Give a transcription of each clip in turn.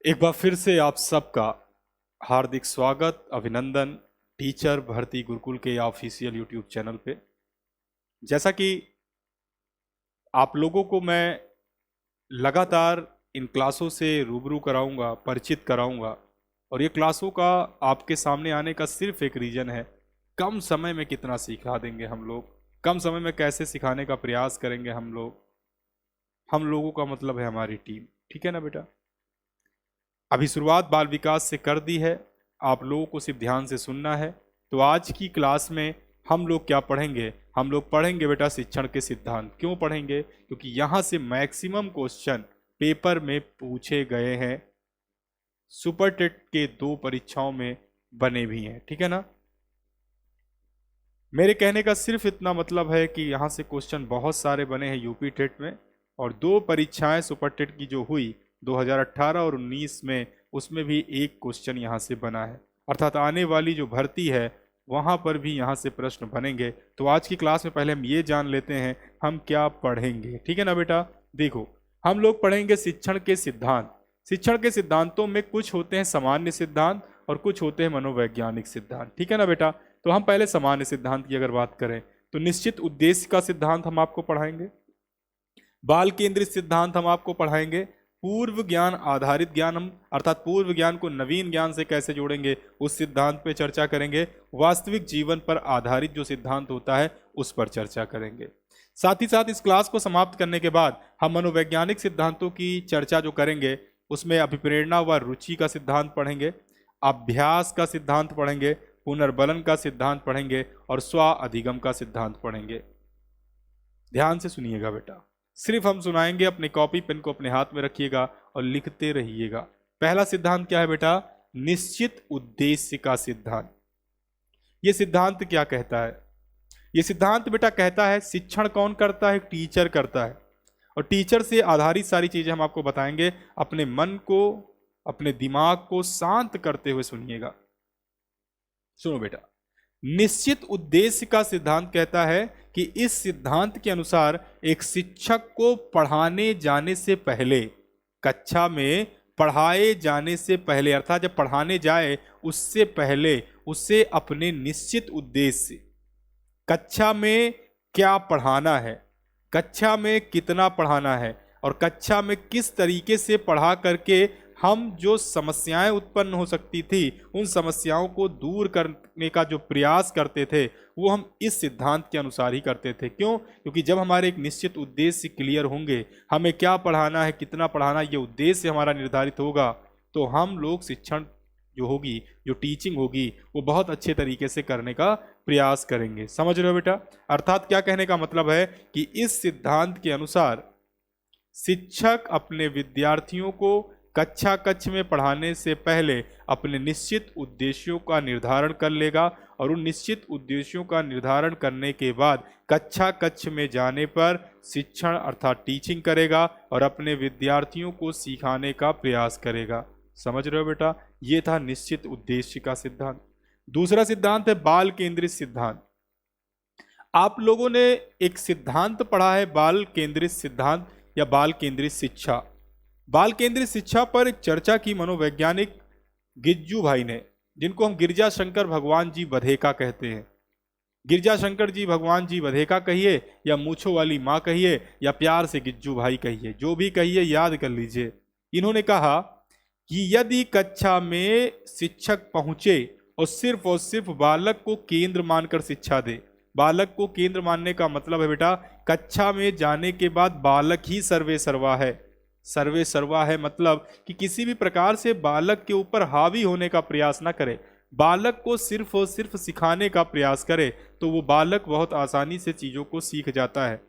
एक बार फिर से आप सबका हार्दिक स्वागत, अभिनंदन टीचर भर्ती गुरुकुल के ऑफिशियल यूट्यूब चैनल पे। जैसा कि आप लोगों को मैं लगातार इन क्लासों से रूबरू कराऊंगा, परिचित कराऊंगा, और ये क्लासों का आपके सामने आने का सिर्फ एक रीज़न है, कम समय में कितना सिखा देंगे हम लोग, कम समय में कैसे सिखाने का प्रयास करेंगे हम लोग। हम लोगों का मतलब है हमारी टीम, ठीक है ना बेटा। अभी शुरुआत बाल विकास से कर दी है, आप लोगों को सिर्फ ध्यान से सुनना है। तो आज की क्लास में हम लोग क्या पढ़ेंगे? हम लोग पढ़ेंगे बेटा शिक्षण के सिद्धांत। क्यों पढ़ेंगे? क्योंकि यहाँ से मैक्सिमम क्वेश्चन पेपर में पूछे गए हैं, सुपर टेट के 2 परीक्षाओं में बने भी हैं, ठीक है ना। मेरे कहने का सिर्फ इतना मतलब है कि यहाँ से क्वेश्चन बहुत सारे बने हैं यूपी टेट में, और 2 परीक्षाएं सुपर टेट की जो हुई 2018 और 19 में, उसमें भी एक क्वेश्चन यहाँ से बना है। अर्थात आने वाली जो भर्ती है वहाँ पर भी यहाँ से प्रश्न बनेंगे। तो आज की क्लास में पहले हम ये जान लेते हैं हम क्या पढ़ेंगे, ठीक है ना बेटा। देखो, हम लोग पढ़ेंगे शिक्षण के सिद्धांत। शिक्षण के सिद्धांतों में कुछ होते हैं सामान्य सिद्धांत और कुछ होते हैं मनोवैज्ञानिक सिद्धांत, ठीक है ना बेटा। तो हम पहले सामान्य सिद्धांत की अगर बात करें तो निश्चित उद्देश्य का सिद्धांत हम आपको पढ़ाएंगे, बाल केंद्रित सिद्धांत हम आपको पढ़ाएंगे, पूर्व ज्ञान आधारित ज्ञान हम अर्थात पूर्व ज्ञान को नवीन ज्ञान से कैसे जोड़ेंगे उस सिद्धांत पे चर्चा करेंगे, वास्तविक जीवन पर आधारित जो सिद्धांत होता है उस पर चर्चा करेंगे। साथ ही साथ इस क्लास को समाप्त करने के बाद हम मनोवैज्ञानिक सिद्धांतों की चर्चा जो करेंगे उसमें अभिप्रेरणा व रुचि का सिद्धांत पढ़ेंगे, अभ्यास का सिद्धांत पढ़ेंगे, पुनर्बलन का सिद्धांत पढ़ेंगे और स्व अधिगम का सिद्धांत पढ़ेंगे। ध्यान से सुनिएगा बेटा, सिर्फ हम सुनाएंगे, अपने कॉपी पेन को अपने हाथ में रखिएगा और लिखते रहिएगा। पहला सिद्धांत क्या है बेटा? निश्चित उद्देश्य का सिद्धांत। यह सिद्धांत क्या कहता है? यह सिद्धांत बेटा कहता है शिक्षण कौन करता है? टीचर करता है, और टीचर से आधारित सारी चीजें हम आपको बताएंगे। अपने मन को, अपने दिमाग को शांत करते हुए सुनिएगा। सुनो बेटा, निश्चित उद्देश्य का सिद्धांत कहता है कि इस सिद्धांत के अनुसार एक शिक्षक को पढ़ाने जाने से पहले, कक्षा में पढ़ाए जाने से पहले, अर्थात जब पढ़ाने जाए उससे पहले उसे अपने निश्चित उद्देश्य, कक्षा में क्या पढ़ाना है, कक्षा में कितना पढ़ाना है, और कक्षा में किस तरीके से पढ़ा करके हम जो समस्याएं उत्पन्न हो सकती थी उन समस्याओं को दूर करने का जो प्रयास करते थे वो हम इस सिद्धांत के अनुसार ही करते थे। क्यों? क्योंकि जब हमारे एक निश्चित उद्देश्य क्लियर होंगे, हमें क्या पढ़ाना है, कितना पढ़ाना है, ये उद्देश्य हमारा निर्धारित होगा, तो हम लोग शिक्षण जो होगी, जो टीचिंग होगी, वो बहुत अच्छे तरीके से करने का प्रयास करेंगे। समझ रहे हो बेटा? अर्थात क्या कहने का मतलब है कि इस सिद्धांत के अनुसार शिक्षक अपने विद्यार्थियों को कक्षा कक्ष में पढ़ाने से पहले अपने निश्चित उद्देश्यों का निर्धारण कर लेगा, और उन निश्चित उद्देश्यों का निर्धारण करने के बाद कक्षा कक्ष में जाने पर शिक्षण अर्थात टीचिंग करेगा और अपने विद्यार्थियों को सिखाने का प्रयास करेगा। समझ रहे हो बेटा? ये था निश्चित उद्देश्य का सिद्धांत। दूसरा सिद्धांत है बाल केंद्रित सिद्धांत। आप लोगों ने एक सिद्धांत पढ़ा है बाल केंद्रित सिद्धांत या बाल केंद्रित शिक्षा। बाल केंद्रित शिक्षा पर एक चर्चा की मनोवैज्ञानिक गिज्जू भाई ने, जिनको हम गिरजा शंकर भगवान जी बधेका कहते हैं। गिरजा शंकर जी भगवान जी बधेका कहिए या मूछों वाली माँ कहिए या प्यार से गिज्जू भाई कहिए, जो भी कहिए याद कर लीजिए। इन्होंने कहा कि यदि कक्षा में शिक्षक पहुंचे और सिर्फ बालक को केंद्र मानकर शिक्षा दे, बालक को केंद्र मानने का मतलब है बेटा कक्षा में जाने के बाद बालक ही सर्वे सर्वा है। सर्वे सर्वा है मतलब कि किसी भी प्रकार से बालक के ऊपर हावी होने का प्रयास ना करे, बालक को सिर्फ और सिर्फ सिखाने का प्रयास करे, तो वो बालक बहुत आसानी से चीज़ों को सीख जाता है।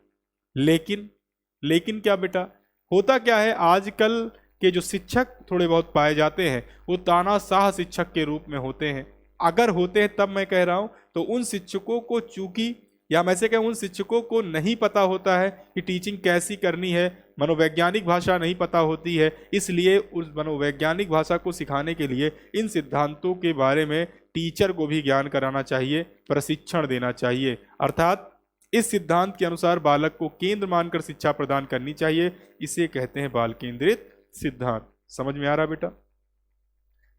लेकिन क्या बेटा, होता क्या है, आजकल के जो शिक्षक थोड़े बहुत पाए जाते हैं वो तानाशाह शिक्षक के रूप में होते हैं। अगर होते हैं तब मैं कह रहा हूँ, तो उन शिक्षकों को चूंकि, या मैं से कहूँ उन शिक्षकों को नहीं पता होता है कि टीचिंग कैसी करनी है, मनोवैज्ञानिक भाषा नहीं पता होती है, इसलिए उस मनोवैज्ञानिक भाषा को सिखाने के लिए इन सिद्धांतों के बारे में टीचर को भी ज्ञान कराना चाहिए, प्रशिक्षण देना चाहिए। अर्थात इस सिद्धांत के अनुसार बालक को केंद्र मानकर शिक्षा प्रदान करनी चाहिए। इसे कहते हैं बाल केंद्रित सिद्धांत। समझ में आ रहा बेटा?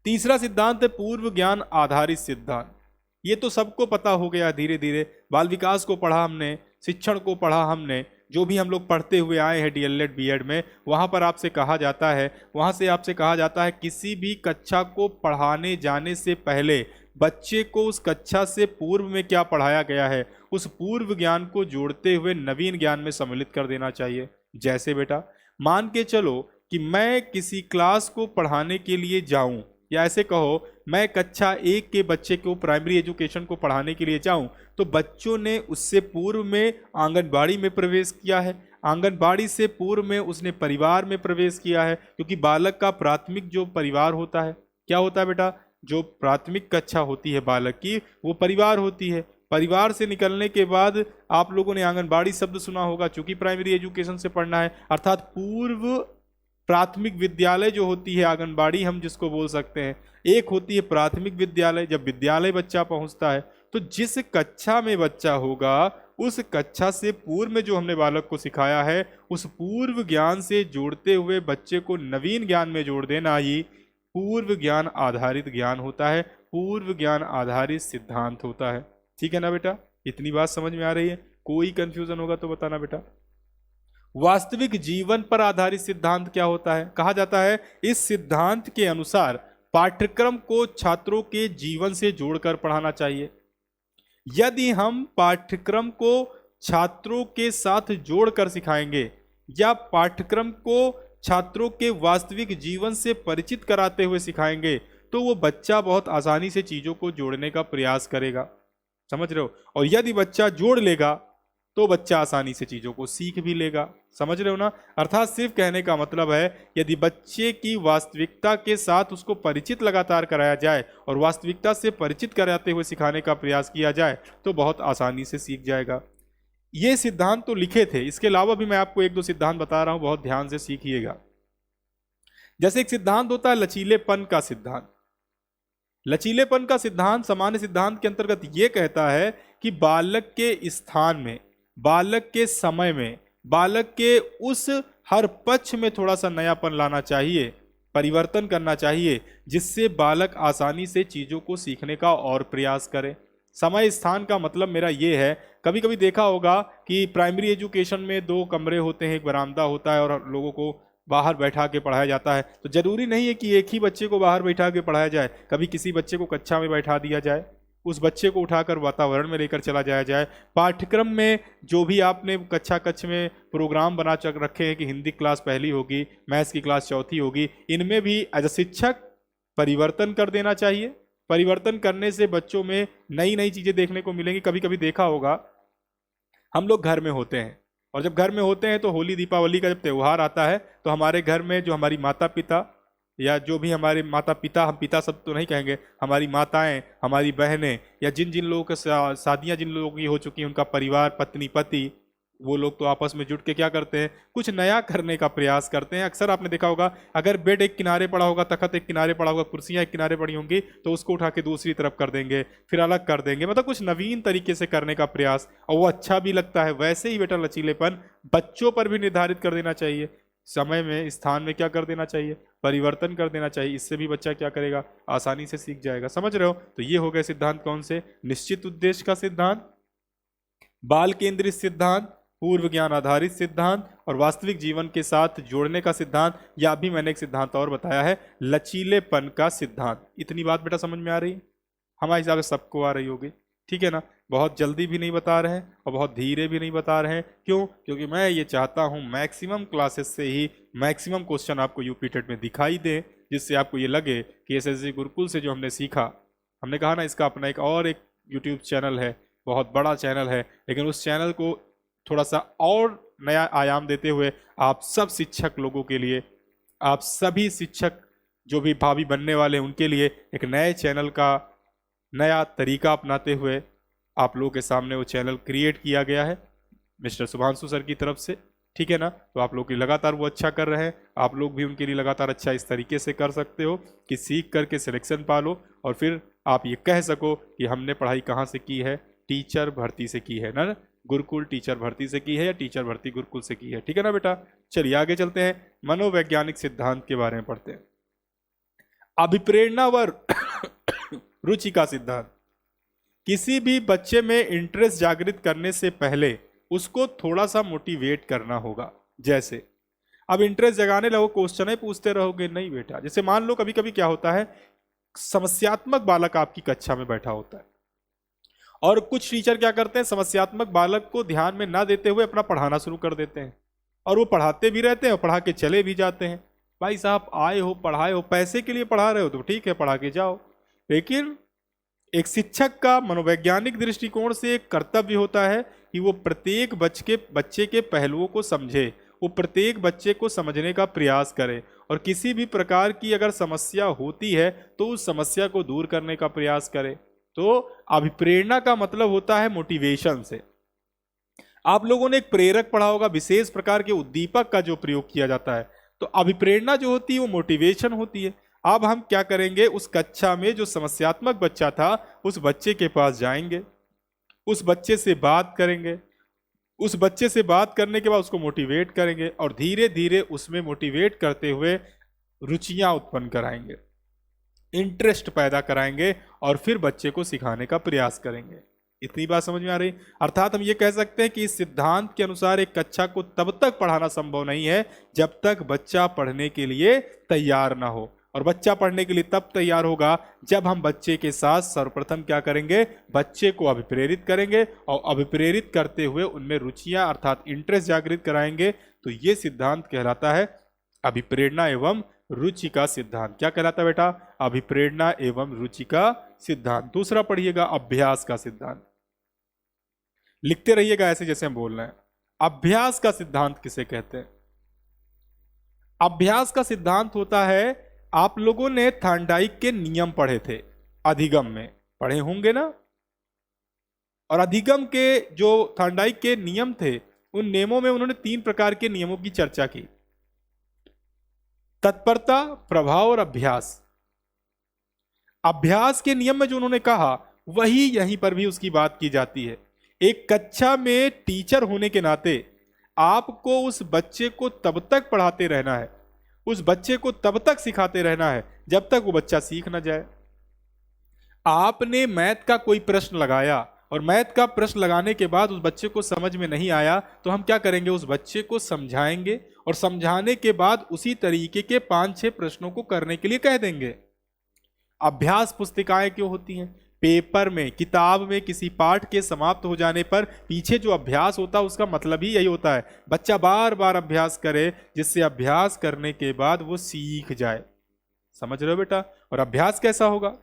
तीसरा सिद्धांत है पूर्व ज्ञान आधारित सिद्धांत। ये तो सबको पता हो गया धीरे धीरे, बाल विकास को पढ़ा हमने, शिक्षण को पढ़ा हमने, जो भी हम लोग पढ़ते हुए आए हैं डीएलएड बीएड में, वहाँ पर आपसे कहा जाता है, वहाँ से आपसे कहा जाता है किसी भी कक्षा को पढ़ाने जाने से पहले बच्चे को उस कक्षा से पूर्व में क्या पढ़ाया गया है उस पूर्व ज्ञान को जोड़ते हुए नवीन ज्ञान में सम्मिलित कर देना चाहिए। जैसे बेटा मान के चलो कि मैं किसी क्लास को पढ़ाने के लिए जाऊं, या ऐसे कहो मैं कक्षा 1 के बच्चे को प्राइमरी एजुकेशन को पढ़ाने के लिए जाऊं, तो बच्चों ने उससे पूर्व में आंगनबाड़ी में प्रवेश किया है, आंगनबाड़ी से पूर्व में उसने परिवार में प्रवेश किया है, क्योंकि बालक का प्राथमिक जो परिवार होता है, क्या होता है बेटा, जो प्राथमिक कक्षा होती है बालक की वो परिवार होती है। परिवार से निकलने के बाद आप लोगों ने आंगनबाड़ी शब्द सुना होगा, चूंकि प्राइमरी एजुकेशन से पढ़ना है, अर्थात पूर्व प्राथमिक विद्यालय जो होती है आंगनबाड़ी हम जिसको बोल सकते हैं, एक होती है प्राथमिक विद्यालय। जब विद्यालय बच्चा पहुंचता है तो जिस कक्षा में बच्चा होगा उस कक्षा से पूर्व में जो हमने बालक को सिखाया है उस पूर्व ज्ञान से जोड़ते हुए बच्चे को नवीन ज्ञान में जोड़ देना ही पूर्व ज्ञान आधारित ज्ञान होता है, पूर्व ज्ञान आधारित सिद्धांत होता है। ठीक है ना बेटा, इतनी बात समझ में आ रही है? कोई कंफ्यूजन होगा तो बताना बेटा। वास्तविक जीवन पर आधारित सिद्धांत क्या होता है? कहा जाता है इस सिद्धांत के अनुसार पाठ्यक्रम को छात्रों के जीवन से जोड़कर पढ़ाना चाहिए। यदि हम पाठ्यक्रम को छात्रों के साथ जोड़कर सिखाएंगे या पाठ्यक्रम को छात्रों के वास्तविक जीवन से परिचित कराते हुए सिखाएंगे तो वो बच्चा बहुत आसानी से चीजों को जोड़ने का प्रयास करेगा। समझ रहे हो? और यदि बच्चा जोड़ लेगा तो बच्चा आसानी से चीजों को सीख भी लेगा। समझ रहे हो ना? अर्थात सिर्फ कहने का मतलब है यदि बच्चे की वास्तविकता के साथ उसको परिचित लगातार कराया जाए और वास्तविकता से परिचित कराते हुए सिखाने का प्रयास किया जाए तो बहुत आसानी से सीख जाएगा। ये सिद्धांत तो लिखे थे, इसके अलावा भी मैं आपको एक दो सिद्धांत बता रहा हूं, बहुत ध्यान से सीखिएगा। जैसे एक सिद्धांत होता है लचीलेपन का सिद्धांत। लचीलेपन का सिद्धांत सामान्य सिद्धांत के अंतर्गत यह कहता है कि बालक के स्थान में, बालक के समय में, बालक के उस हर पक्ष में थोड़ा सा नयापन लाना चाहिए, परिवर्तन करना चाहिए, जिससे बालक आसानी से चीजों को सीखने का और प्रयास करे। समय स्थान का मतलब मेरा ये है, कभी कभी देखा होगा कि प्राइमरी एजुकेशन में 2 कमरे होते हैं, एक बरामदा होता है और लोगों को बाहर बैठा के पढ़ाया जाता है। तो जरूरी नहीं है कि एक ही बच्चे को बाहर बैठा के पढ़ाया जाए, कभी किसी बच्चे को कक्षा में बैठा दिया जाए, उस बच्चे को उठाकर वातावरण में लेकर चला जाया जाए। पाठ्यक्रम में जो भी आपने कक्षा में प्रोग्राम बना रखे हैं कि हिंदी क्लास पहली होगी, मैथ्स की क्लास चौथी होगी, इनमें भी एज अ शिक्षक परिवर्तन कर देना चाहिए। परिवर्तन करने से बच्चों में नई नई चीजें देखने को मिलेंगी। कभी कभी देखा होगा हम लोग घर में होते हैं और जब घर में होते हैं तो होली दीपावली का जब त्यौहार आता है तो हमारे घर में जो हमारी माता पिता या जो भी हमारे माता पिता, हम पिता सब तो नहीं कहेंगे, हमारी माताएं, हमारी बहनें या जिन जिन लोगों के शादियां जिन लोगों की हो चुकी हैं, उनका परिवार, पत्नी पति, वो लोग तो आपस में जुट के क्या करते हैं, कुछ नया करने का प्रयास करते हैं। अक्सर आपने देखा होगा अगर बेड एक किनारे पड़ा होगा, तखत एक किनारे पड़ा होगा, कुर्सियां एक किनारे पड़ी होंगी तो उसको उठा के दूसरी तरफ कर देंगे, फिर अलग कर देंगे, मतलब कुछ नवीन तरीके से करने का प्रयास, और वो अच्छा भी लगता है। वैसे ही बेटा लचीलेपन बच्चों पर भी निर्धारित कर देना चाहिए, समय में, स्थान में क्या कर देना चाहिए, परिवर्तन कर देना चाहिए। इससे भी बच्चा क्या करेगा, आसानी से सीख जाएगा। समझ रहे हो? तो ये हो गए सिद्धांत कौन से? निश्चित उद्देश्य का सिद्धांत, बाल केंद्रित सिद्धांत, पूर्व ज्ञान आधारित सिद्धांत और वास्तविक जीवन के साथ जोड़ने का सिद्धांत, या भी मैंने एक सिद्धांत और बताया है लचीलेपन का सिद्धांत। इतनी बात बेटा समझ में आ रही है? हमारे हिसाब से सबको आ रही होगी, ठीक है ना? बहुत जल्दी भी नहीं बता रहे हैं और बहुत धीरे भी नहीं बता रहे हैं। क्यों? क्योंकि मैं ये चाहता हूँ मैक्सिमम क्लासेस से ही मैक्सिमम क्वेश्चन आपको यूपी टेट में दिखाई दे, जिससे आपको ये लगे कि एसएससी गुरुकुल से जो हमने सीखा, हमने कहा ना इसका अपना एक यूट्यूब चैनल है, बहुत बड़ा चैनल है, लेकिन उस चैनल को थोड़ा सा और नया आयाम देते हुए आप सब शिक्षक लोगों के लिए, आप सभी शिक्षक जो भी भावी बनने वाले हैं उनके लिए एक नए चैनल का नया तरीका अपनाते हुए आप लोगों के सामने वो चैनल क्रिएट किया गया है मिस्टर शुभांशु सर की तरफ से, ठीक है ना? तो आप लोग की लगातार वो अच्छा कर रहे हैं, आप लोग भी उनके लिए लगातार अच्छा इस तरीके से कर सकते हो कि सीख करके सिलेक्शन पा लो और फिर आप ये कह सको कि हमने पढ़ाई कहाँ से की है, टीचर भर्ती से की है ना, गुरुकुल टीचर भर्ती से की है या टीचर भर्ती गुरुकुल से की है। ठीक है ना बेटा? चलिए आगे चलते हैं, मनोवैज्ञानिक सिद्धांत के बारे में पढ़ते हैं। अभिप्रेरणा व रुचि का सिद्धांत। किसी भी बच्चे में इंटरेस्ट जागृत करने से पहले उसको थोड़ा सा मोटिवेट करना होगा। जैसे अब इंटरेस्ट जगाने लगो, क्वेश्चन ही पूछते रहोगे, नहीं बेटा। जैसे मान लो कभी कभी क्या होता है, समस्यात्मक बालक आपकी कक्षा में बैठा होता है और कुछ टीचर क्या करते हैं, समस्यात्मक बालक को ध्यान में ना देते हुए अपना पढ़ाना शुरू कर देते हैं और वो पढ़ाते भी रहते हैं और पढ़ा के चले भी जाते हैं। भाई साहब आए हो, पढ़ाए हो, पैसे के लिए पढ़ा रहे हो तो ठीक है, पढ़ा के जाओ, लेकिन एक शिक्षक का मनोवैज्ञानिक दृष्टिकोण से एक कर्तव्य होता है कि वो प्रत्येक बच्चे के पहलुओं को समझे, वो प्रत्येक बच्चे को समझने का प्रयास करे और किसी भी प्रकार की अगर समस्या होती है तो उस समस्या को दूर करने का प्रयास करे। तो अभिप्रेरणा का मतलब होता है मोटिवेशन से। आप लोगों ने एक प्रेरक पढ़ा होगा, विशेष प्रकार के उद्दीपक का जो प्रयोग किया जाता है। तो अभिप्रेरणा जो होती है वो मोटिवेशन होती है। अब हम क्या करेंगे, उस कक्षा में जो समस्यात्मक बच्चा था उस बच्चे के पास जाएंगे, उस बच्चे से बात करेंगे, उस बच्चे से बात करने के बाद उसको मोटिवेट करेंगे और धीरे धीरे उसमें मोटिवेट करते हुए रुचियां उत्पन्न कराएंगे, इंटरेस्ट पैदा कराएंगे और फिर बच्चे को सिखाने का प्रयास करेंगे। इतनी बात समझ में आ रही? अर्थात हम ये कह सकते हैं कि इस सिद्धांत के अनुसार एक कक्षा को तब तक पढ़ाना संभव नहीं है जब तक बच्चा पढ़ने के लिए तैयार ना हो, और बच्चा पढ़ने के लिए तब तैयार होगा जब हम बच्चे के साथ सर्वप्रथम क्या करेंगे, बच्चे को अभिप्रेरित करेंगे और अभिप्रेरित करते हुए उनमें रुचियां अर्थात इंटरेस्ट जागृत कराएंगे। तो ये सिद्धांत कहलाता है अभिप्रेरणा एवं रुचि का सिद्धांत। क्या कहलाता है बेटा? अभिप्रेरणा एवं रुचि का सिद्धांत। दूसरा पढ़िएगा, अभ्यास का सिद्धांत। लिखते रहिएगा ऐसे जैसे हम बोल रहे हैं। अभ्यास का सिद्धांत किसे कहते हैं? अभ्यास का सिद्धांत होता है, आप लोगों ने थार्नडाइक के नियम पढ़े थे, अधिगम में पढ़े होंगे ना। और अधिगम के जो थार्नडाइक के नियम थे, उन नियमों में उन्होंने 3 प्रकार के नियमों की चर्चा की: तत्परता, प्रभाव और अभ्यास। अभ्यास के नियम में जो उन्होंने कहा वही यहीं पर भी उसकी बात की जाती है। एक कक्षा में टीचर होने के नाते आपको उस बच्चे को तब तक पढ़ाते रहना है, उस बच्चे को तब तक सिखाते रहना है जब तक वो बच्चा सीख ना जाए। आपने मैथ का कोई प्रश्न लगाया और मैथ का प्रश्न लगाने के बाद उस बच्चे को समझ में नहीं आया तो हम क्या करेंगे, उस बच्चे को समझाएंगे और समझाने के बाद उसी तरीके के 5-6 प्रश्नों को करने के लिए कह देंगे। अभ्यास पुस्तिकाएं क्यों होती हैं? पेपर में, किताब में किसी पाठ के समाप्त हो जाने पर पीछे जो अभ्यास होता है उसका मतलब ही यही होता है, बच्चा बार बार अभ्यास करे जिससे अभ्यास करने के बाद वो सीख जाए। समझ रहे हो बेटा? और अभ्यास कैसा होगा?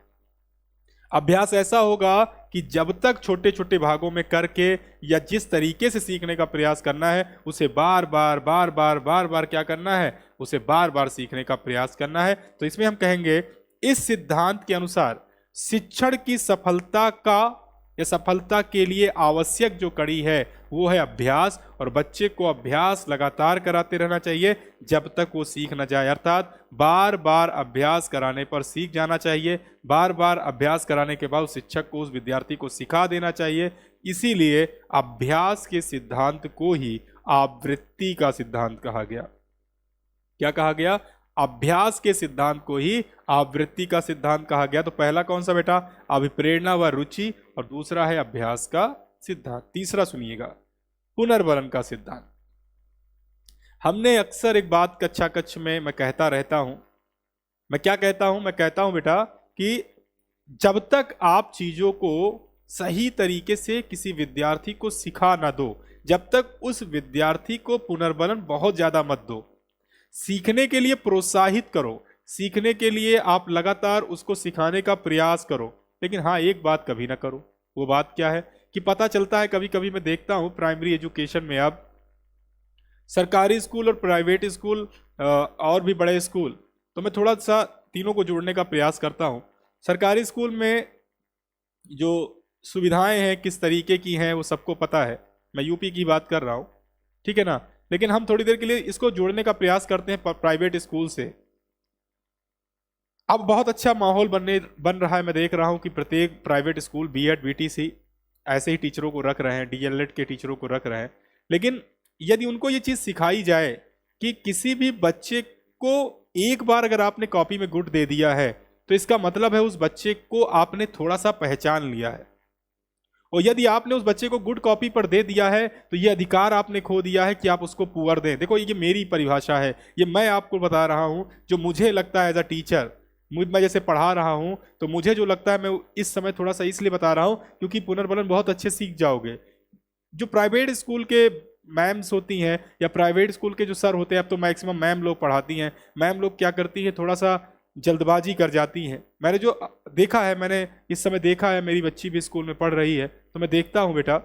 अभ्यास ऐसा होगा कि जब तक छोटे छोटे भागों में करके या जिस तरीके से सीखने का प्रयास करना है उसे बार बार बार बार बार बार क्या करना है, उसे बार बार सीखने का प्रयास करना है। तो इसमें हम कहेंगे इस सिद्धांत के अनुसार शिक्षण की सफलता का या सफलता के लिए आवश्यक जो कड़ी है वो है अभ्यास, और बच्चे को अभ्यास लगातार कराते रहना चाहिए जब तक वो सीख न जाए। अर्थात बार बार अभ्यास कराने पर सीख जाना चाहिए, बार बार अभ्यास कराने के बाद शिक्षक को उस विद्यार्थी को सिखा देना चाहिए। इसीलिए अभ्यास के सिद्धांत को ही आवृत्ति का सिद्धांत कहा गया। क्या कहा गया? अभ्यास के सिद्धांत को ही आवृत्ति का सिद्धांत कहा गया। तो पहला कौन सा बेटा? अभिप्रेरणा व रुचि, और दूसरा है अभ्यास का सिद्धांत। तीसरा सुनिएगा, पुनर्वलन का सिद्धांत। हमने अक्सर एक बात कक्षा कक्ष में मैं कहता रहता हूं, मैं क्या कहता हूं? मैं कहता हूं बेटा कि जब तक आप चीजों को सही तरीके से किसी विद्यार्थी को सिखा ना दो, जब तक उस विद्यार्थी को पुनर्वलन बहुत ज्यादा मत दो। सीखने के लिए प्रोत्साहित करो, सीखने के लिए आप लगातार उसको सिखाने का प्रयास करो, लेकिन हाँ एक बात कभी ना करो। वो बात क्या है कि पता चलता है कभी कभी मैं देखता हूँ प्राइमरी एजुकेशन में अब सरकारी स्कूल और प्राइवेट स्कूल और भी बड़े स्कूल, तो मैं थोड़ा सा तीनों को जोड़ने का प्रयास करता हूँ। सरकारी स्कूल में जो सुविधाएं हैं किस तरीके की हैं वो सबको पता है, मैं यूपी की बात कर रहा हूँ, ठीक है ना। लेकिन हम थोड़ी देर के लिए इसको जोड़ने का प्रयास करते हैं प्राइवेट स्कूल से। अब बहुत अच्छा माहौल बन रहा है, मैं देख रहा हूं कि प्रत्येक प्राइवेट स्कूल बीएड बीटीसी ऐसे ही टीचरों को रख रहे हैं, डीएलएड के टीचरों को रख रहे हैं। लेकिन यदि उनको ये चीज सिखाई जाए कि किसी भी बच्चे को एक बार अगर आपने कॉपी में गुड दे दिया है तो इसका मतलब है उस बच्चे को आपने थोड़ा सा पहचान लिया है। और यदि आपने उस बच्चे को गुड कॉपी पर दे दिया है तो ये अधिकार आपने खो दिया है कि आप उसको पुअर दें। देखो ये मेरी परिभाषा है, ये मैं आपको बता रहा हूं जो मुझे लगता है एज अ टीचर। मैं जैसे पढ़ा रहा हूं तो मुझे जो लगता है मैं इस समय थोड़ा सा इसलिए बता रहा हूं क्योंकि पुनर्बलन बहुत अच्छे सीख जाओगे। जो प्राइवेट स्कूल के मैम्स होती हैं या प्राइवेट स्कूल के जो सर होते हैं, अब तो मैक्सिमम मैम लोग पढ़ाती हैं, मैम लोग क्या करती हैं थोड़ा सा जल्दबाजी कर जाती हैं। मैंने जो देखा है, मैंने इस समय देखा है, मेरी बच्ची भी स्कूल में पढ़ रही है तो मैं देखता हूं बेटा,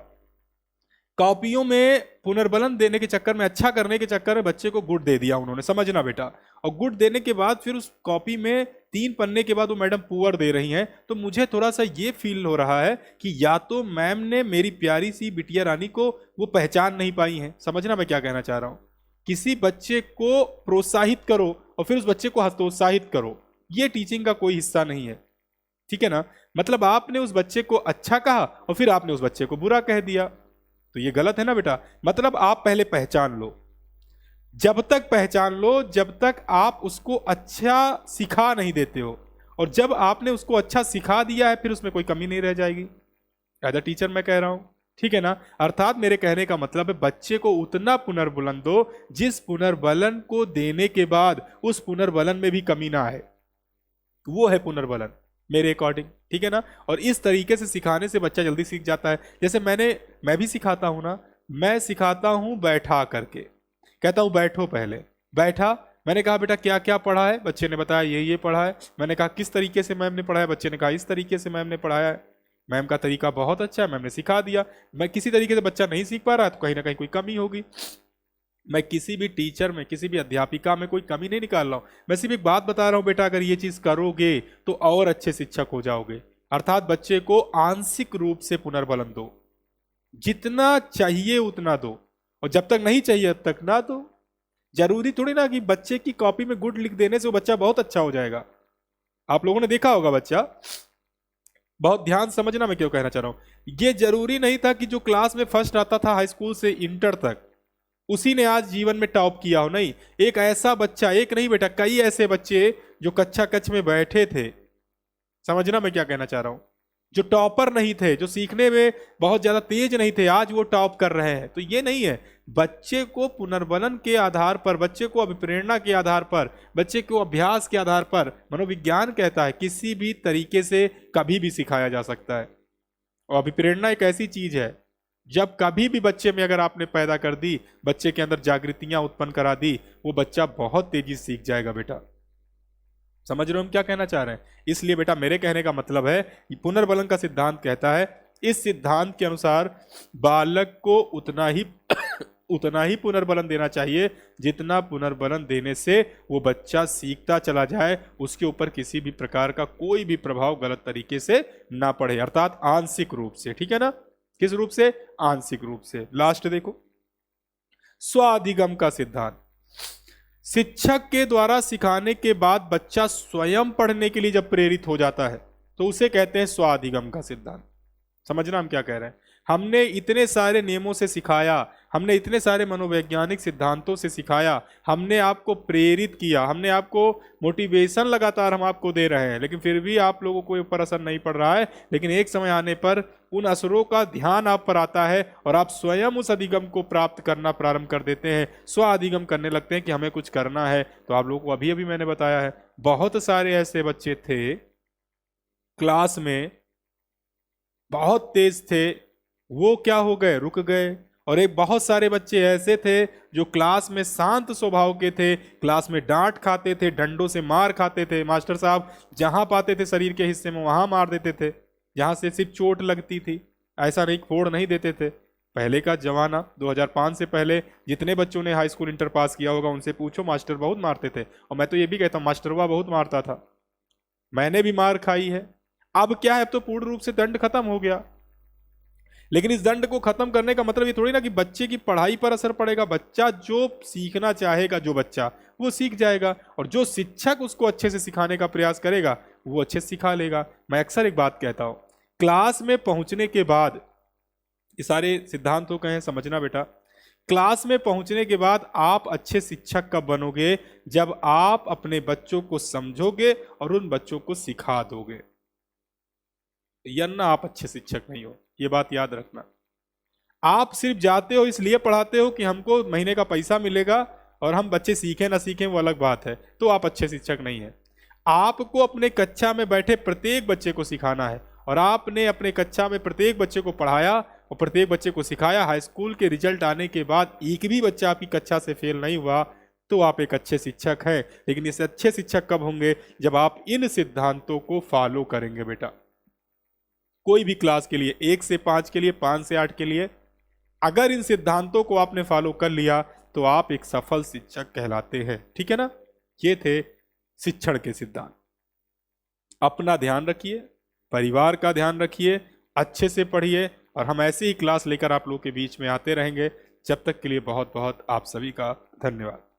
कॉपियों में पुनर्बलन देने के चक्कर में, अच्छा करने के चक्कर में बच्चे को गुड दे दिया उन्होंने, समझना बेटा। और गुड देने के बाद फिर उस कॉपी में 3 पन्ने के बाद वो मैडम पुअर दे रही हैं। तो मुझे थोड़ा सा ये फील हो रहा है कि या तो मैम ने मेरी प्यारी सी बिटिया रानी को वो पहचान नहीं पाई है। समझना मैं क्या कहना चाह रहा हूं। किसी बच्चे को प्रोत्साहित करो और फिर उस बच्चे को हतोत्साहित करो, ये टीचिंग का कोई हिस्सा नहीं है, ठीक है ना। मतलब आपने उस बच्चे को अच्छा कहा और फिर आपने उस बच्चे को बुरा कह दिया, तो ये गलत है ना बेटा। मतलब आप पहले पहचान लो, जब तक पहचान लो जब तक आप उसको अच्छा सिखा नहीं देते हो, और जब आपने उसको अच्छा सिखा दिया है फिर उसमें कोई कमी नहीं रह जाएगी। एज अ टीचर मैं कह रहा हूं, ठीक है ना। अर्थात मेरे कहने का मतलब है बच्चे को उतना पुनर्बलन दो जिस पुनर्बलन को देने के बाद उस पुनर्बलन में भी कमी ना आए, वो है पुनर्बलन मेरे अकॉर्डिंग, ठीक है ना। और इस तरीके से सिखाने से बच्चा जल्दी सीख जाता है। जैसे मैं भी सिखाता हूं ना, मैं सिखाता हूं बैठा करके, कहता हूं बैठो, पहले बैठा, मैंने कहा बेटा क्या क्या पढ़ा है, बच्चे ने बताया ये पढ़ा है। मैंने कहा किस तरीके से मैम ने पढ़ाया, बच्चे ने कहा इस तरीके से मैम ने पढ़ाया है। मैम का तरीका बहुत अच्छा है, मैम ने सिखा दिया। मैं किसी तरीके से बच्चा नहीं सीख पा रहा तो कहीं ना कहीं कोई कमी होगी। मैं किसी भी टीचर में, किसी भी अध्यापिका में कोई कमी नहीं निकाल रहा हूं, मैं सिर्फ एक बात बता रहा हूं बेटा, अगर ये चीज करोगे तो और अच्छे शिक्षक हो जाओगे। अर्थात बच्चे को आंशिक रूप से पुनर्बलन दो, जितना चाहिए उतना दो, और जब तक नहीं चाहिए तब तक ना दो। जरूरी थोड़ी ना कि बच्चे की कॉपी में गुड लिख देने से वो बच्चा बहुत अच्छा हो जाएगा। आप लोगों ने देखा होगा बच्चा, बहुत ध्यान समझना मैं क्यों कहना चाह रहा हूं, ये जरूरी नहीं था कि जो क्लास में फर्स्ट आता था हाई स्कूल से इंटर तक उसी ने आज जीवन में टॉप किया हो। नहीं, एक ऐसा बच्चा, एक नहीं बेटा कई ऐसे बच्चे जो कक्षा कक्ष में बैठे थे, समझना मैं क्या कहना चाह रहा हूं, जो टॉपर नहीं थे, जो सीखने में बहुत ज्यादा तेज नहीं थे, आज वो टॉप कर रहे हैं। तो ये नहीं है, बच्चे को पुनर्बलन के आधार पर, बच्चे को अभिप्रेरणा के आधार पर, बच्चे को अभ्यास के आधार पर, मनोविज्ञान कहता है किसी भी तरीके से कभी भी सिखाया जा सकता है। और अभिप्रेरणा एक ऐसी चीज है, जब कभी भी बच्चे में अगर आपने पैदा कर दी, बच्चे के अंदर जागृतियां उत्पन्न करा दी, वो बच्चा बहुत तेजी से सीख जाएगा बेटा। समझ रहे हो हम क्या कहना चाह रहे हैं। इसलिए बेटा मेरे कहने का मतलब है कि पुनर्बलन का सिद्धांत कहता है, इस सिद्धांत के अनुसार बालक को उतना ही उतना ही पुनर्बलन देना चाहिए जितना पुनर्बलन देने से वो बच्चा सीखता चला जाए, उसके ऊपर किसी भी प्रकार का कोई भी प्रभाव गलत तरीके से ना पड़े, अर्थात आंशिक रूप से, ठीक है ना। किस रूप से? आंशिक रूप से। लास्ट देखो, स्वाधिगम का सिद्धांत। शिक्षक के द्वारा सिखाने के बाद बच्चा स्वयं पढ़ने के लिए जब प्रेरित हो जाता है तो उसे कहते हैं स्वाधिगम का सिद्धांत। समझना हम क्या कह रहे हैं। हमने इतने सारे नियमों से सिखाया, हमने इतने सारे मनोवैज्ञानिक सिद्धांतों से सिखाया, हमने आपको प्रेरित किया, हमने आपको मोटिवेशन लगातार हम आपको दे रहे हैं, लेकिन फिर भी आप लोगों को ऊपर असर नहीं पड़ रहा है। लेकिन एक समय आने पर उन असरों का ध्यान आप पर आता है और आप स्वयं उस अधिगम को प्राप्त करना प्रारंभ कर देते हैं, स्व अधिगम करने लगते हैं कि हमें कुछ करना है। तो आप लोगों को अभी अभी मैंने बताया है, बहुत सारे ऐसे बच्चे थे क्लास में, बहुत तेज थे, वो क्या हो गए, रुक गए। और एक बहुत सारे बच्चे ऐसे थे जो क्लास में शांत स्वभाव के थे, क्लास में डांट खाते थे, डंडों से मार खाते थे, मास्टर साहब जहां पाते थे शरीर के हिस्से में वहां मार देते थे, जहां से सिर्फ चोट लगती थी, ऐसा नहीं फोड़ नहीं देते थे। पहले का जमाना 2005 से पहले जितने बच्चों ने हाई स्कूल इंटर पास किया होगा उनसे पूछो, मास्टर बहुत मारते थे। और मैं तो ये भी कहता हूँ मास्टरवा बहुत मारता था, मैंने भी मार खाई है। अब क्या है, अब तो पूर्ण रूप से दंड खत्म हो गया, लेकिन इस दंड को खत्म करने का मतलब ये थोड़ी ना कि बच्चे की पढ़ाई पर असर पड़ेगा। बच्चा जो सीखना चाहेगा, जो बच्चा वो सीख जाएगा, और जो शिक्षक उसको अच्छे से सिखाने का प्रयास करेगा वो अच्छे से सिखा लेगा। मैं अक्सर एक बात कहता हूं, क्लास में पहुंचने के बाद, ये सारे सिद्धांतों का है समझना बेटा, क्लास में पहुंचने के बाद आप अच्छे शिक्षक कब बनोगे? जब आप अपने बच्चों को समझोगे और उन बच्चों को सिखा दोगे, वरना आप अच्छे शिक्षक नहीं हो। ये बात याद रखना। आप सिर्फ जाते हो इसलिए पढ़ाते हो कि हमको महीने का पैसा मिलेगा और हम बच्चे सीखें ना सीखें वो अलग बात है, तो आप अच्छे शिक्षक नहीं है। आपको अपने कक्षा में बैठे प्रत्येक बच्चे को सिखाना है, और आपने अपने कक्षा में प्रत्येक बच्चे को पढ़ाया और प्रत्येक बच्चे को सिखाया। हाई स्कूल के रिजल्ट आने के बाद एक भी बच्चा आपकी कक्षा से फेल नहीं हुआ, तो आप एक अच्छे शिक्षक हैं। लेकिन इस अच्छे शिक्षक कब होंगे? जब आप इन सिद्धांतों को फॉलो करेंगे बेटा। कोई भी क्लास के लिए, 1 से 5 के लिए, 5 से 8 के लिए, अगर इन सिद्धांतों को आपने फॉलो कर लिया तो आप एक सफल शिक्षक कहलाते हैं। ठीक है ना? ये थे शिक्षण के सिद्धांत। अपना ध्यान रखिए, परिवार का ध्यान रखिए, अच्छे से पढ़िए, और हम ऐसे ही क्लास लेकर आप लोगों के बीच में आते रहेंगे। जब तक के लिए बहुत बहुत आप सभी का धन्यवाद।